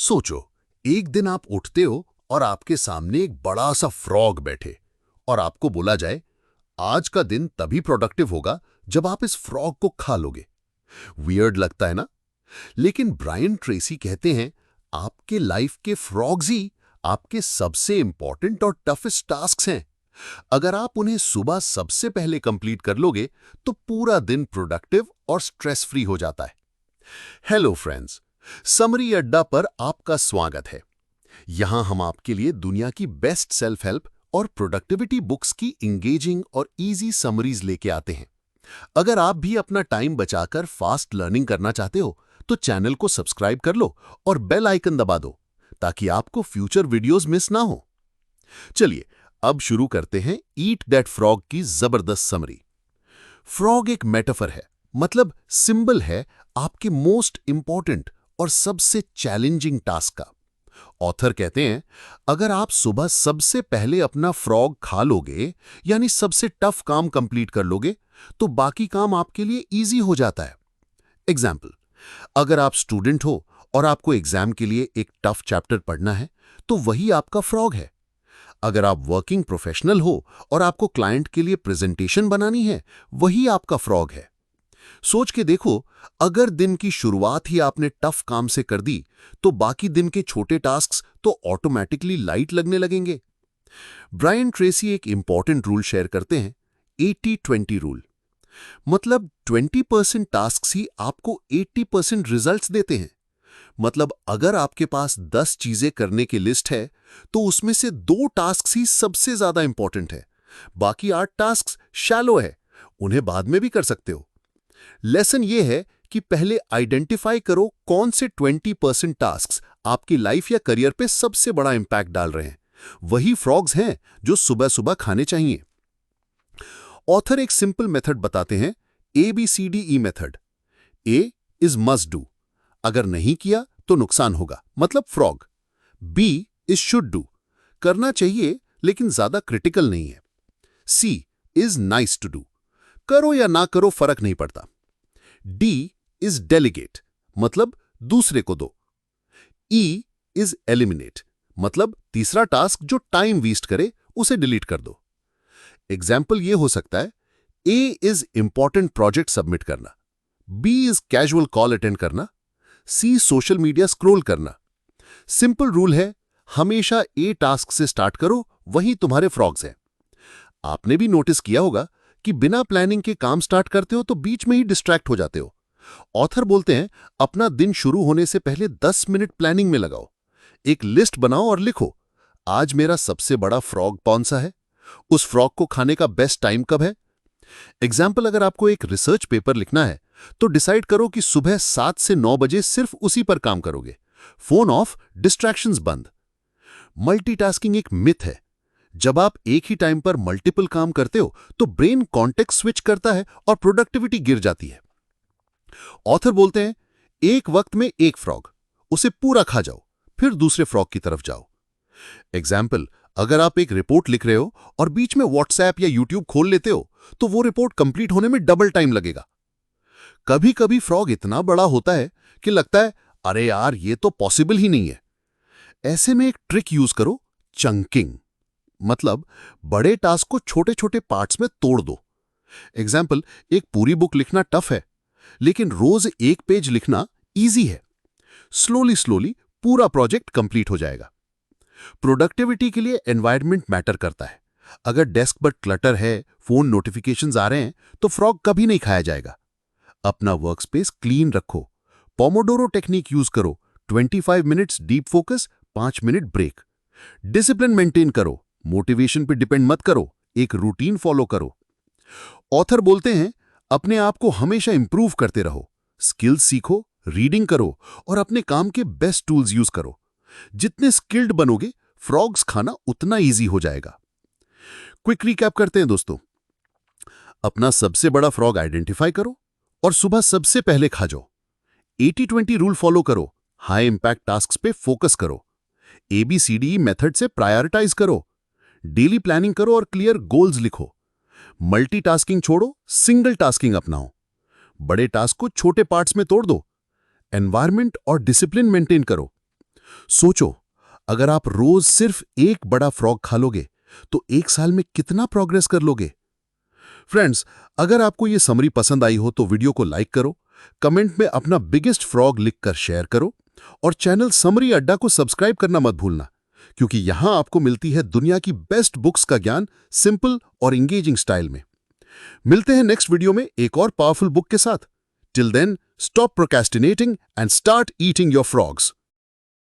सोचो, एक दिन आप उठते हो और आपके सामने एक बड़ा सा फ्रॉग बैठे और आपको बोला जाए, आज का दिन तभी प्रोडक्टिव होगा जब आप इस फ्रॉग को खा लोगे। वियर्ड लगता है ना? लेकिन ब्रायन ट्रेसी कहते हैं, आपके लाइफ के फ्रॉग्स ही आपके सबसे इंपॉर्टेंट और टफेस्ट टास्क्स हैं। अगर आप उन्हें सुबह सबसे पहले कंप्लीट कर लोगे तो पूरा दिन प्रोडक्टिव और स्ट्रेस फ्री हो जाता है। हेलो फ्रेंड्स, समरी अड्डा पर आपका स्वागत है। यहां हम आपके लिए दुनिया की बेस्ट सेल्फ हेल्प और प्रोडक्टिविटी बुक्स की इंगेजिंग और इजी समरीज लेके आते हैं। अगर आप भी अपना टाइम बचाकर फास्ट लर्निंग करना चाहते हो तो चैनल को सब्सक्राइब कर लो और बेल आइकन दबा दो ताकि आपको फ्यूचर वीडियोस मिस ना हो। चलिए अब शुरू करते हैं ईट दैट फ्रॉग की जबरदस्त समरी। फ्रॉग एक मेटाफर है, मतलब सिंबल है आपके मोस्ट इंपॉर्टेंट और सबसे चैलेंजिंग टास्क का। ऑथर कहते हैं, अगर आप सुबह सबसे पहले अपना फ्रॉग खा लोगे, यानी सबसे टफ काम कंप्लीट कर लोगे, तो बाकी काम आपके लिए इजी हो जाता है। एग्जाम्पल, अगर आप स्टूडेंट हो और आपको एग्जाम के लिए एक टफ चैप्टर पढ़ना है, तो वही आपका फ्रॉग है। अगर आप वर्किंग प्रोफेशनल हो और आपको क्लाइंट के लिए प्रेजेंटेशन बनानी है, वही आपका फ्रॉग है। सोच के देखो, अगर दिन की शुरुआत ही आपने टफ काम से कर दी तो बाकी दिन के छोटे टास्क्स तो ऑटोमेटिकली लाइट लगने लगेंगे। ब्रायन ट्रेसी एक इंपॉर्टेंट रूल शेयर करते हैं, 80-20 रूल। मतलब 20% टास्क्स ही आपको 80% रिजल्ट्स देते हैं। मतलब अगर आपके पास 10 चीजें करने की लिस्ट है तो उसमें से 2 टास्क्स ही सबसे ज्यादा इंपॉर्टेंट है, बाकी 8 टास्क्स शैलो है, उन्हें बाद में भी कर सकते हो। लेसन ये है कि पहले आइडेंटिफाई करो कौन से 20% टास्क्स आपकी लाइफ या करियर पे सबसे बड़ा इंपैक्ट डाल रहे हैं। वही फ्रॉग्स हैं जो सुबह सुबह खाने चाहिए। ऑथर एक सिंपल मेथड बताते हैं, ABCDE method. A is must do, अगर नहीं किया तो नुकसान होगा, मतलब frog. B is should do, करना चाहिए लेकिन ज्यादा क्रिटिकल नहीं है। C is nice to do, करो या ना करो फर्क नहीं पड़ता। D इज डेलीगेट, मतलब दूसरे को दो। E इज एलिमिनेट, मतलब तीसरा टास्क जो टाइम वेस्ट करे उसे डिलीट कर दो। एग्जाम्पल ये हो सकता है, A is important project submit करना, B is casual call attend करना, C सोशल मीडिया स्क्रॉल करना। सिंपल रूल है, हमेशा A टास्क से स्टार्ट करो, वही तुम्हारे फ्रॉग्स हैं। आपने भी नोटिस किया होगा कि बिना प्लानिंग के काम स्टार्ट करते हो तो बीच में ही डिस्ट्रैक्ट हो जाते हो। ऑथर बोलते हैं, अपना दिन शुरू होने से पहले 10 मिनट प्लानिंग में लगाओ। एक लिस्ट बनाओ और लिखो, आज मेरा सबसे बड़ा फ्रॉग कौन सा है, उस फ्रॉग को खाने का बेस्ट टाइम कब है। एग्जाम्पल, अगर आपको एक रिसर्च पेपर लिखना है तो डिसाइड करो कि सुबह 7 से 9 बजे सिर्फ उसी पर काम करोगे। फोन ऑफ, डिस्ट्रैक्शंस बंद। मल्टीटास्किंग एक मिथ है। जब आप एक ही टाइम पर मल्टीपल काम करते हो तो ब्रेन कॉन्टेक्स्ट स्विच करता है और प्रोडक्टिविटी गिर जाती है। ऑथर बोलते हैं, एक वक्त में एक फ्रॉग, उसे पूरा खा जाओ, फिर दूसरे फ्रॉग की तरफ जाओ। एग्जाम्पल, अगर आप एक रिपोर्ट लिख रहे हो और बीच में व्हाट्सएप या यूट्यूब खोल लेते हो तो वो रिपोर्ट कंप्लीट होने में डबल टाइम लगेगा। कभी कभी फ्रॉग इतना बड़ा होता है कि लगता है, अरे यार ये तो पॉसिबल ही नहीं है। ऐसे में एक ट्रिक यूज करो, चंकिंग। मतलब बड़े टास्क को छोटे छोटे पार्ट्स में तोड़ दो। एग्जाम्पल, एक पूरी बुक लिखना टफ है, लेकिन रोज एक पेज लिखना इजी है। स्लोली स्लोली पूरा प्रोजेक्ट कंप्लीट हो जाएगा। प्रोडक्टिविटी के लिए एनवायरनमेंट मैटर करता है। अगर डेस्क पर क्लटर है, फोन नोटिफिकेशंस आ रहे हैं, तो फ्रॉग कभी नहीं खाया जाएगा। अपना वर्कस्पेस क्लीन रखो। पोमोडोरो टेक्निक यूज करो, 25 minutes deep focus, 5 minute break. Discipline maintain करो, मोटिवेशन पे डिपेंड मत करो, एक रूटीन फॉलो करो। ऑथर बोलते हैं, अपने आप को हमेशा इंप्रूव करते रहो, स्किल्स सीखो, रीडिंग करो और अपने काम के बेस्ट टूल्स यूज करो। जितने स्किल्ड बनोगे, फ्रॉग्स खाना उतना इजी हो जाएगा। क्विक रिकैप करते हैं दोस्तों। अपना सबसे बड़ा फ्रॉग आइडेंटिफाई करो और सुबह सबसे पहले खा जाओ। 80-20 रूल फॉलो करो, हाई इंपैक्ट टास्क्स पे फोकस करो। ABCDE मेथड से प्रायोरिटाइज करो। डेली प्लानिंग करो और क्लियर गोल्स लिखो। मल्टीटास्किंग छोड़ो, सिंगल टास्किंग अपनाओ। बड़े टास्क को छोटे पार्ट्स में तोड़ दो। एनवायरनमेंट और डिसिप्लिन मेंटेन करो। सोचो, अगर आप रोज सिर्फ एक बड़ा फ्रॉग खा लोगे तो एक साल में कितना प्रोग्रेस कर लोगे। फ्रेंड्स, अगर आपको ये समरी पसंद आई हो तो वीडियो को लाइक करो, कमेंट में अपना बिगेस्ट फ्रॉग लिखकर शेयर करो और चैनल समरी अड्डा को सब्सक्राइब करना मत भूलना, क्योंकि यहां आपको मिलती है दुनिया की बेस्ट बुक्स का ज्ञान सिंपल और इंगेजिंग स्टाइल में। मिलते हैं नेक्स्ट वीडियो में एक और पावरफुल बुक के साथ। Till then, stop procrastinating and start eating your frogs.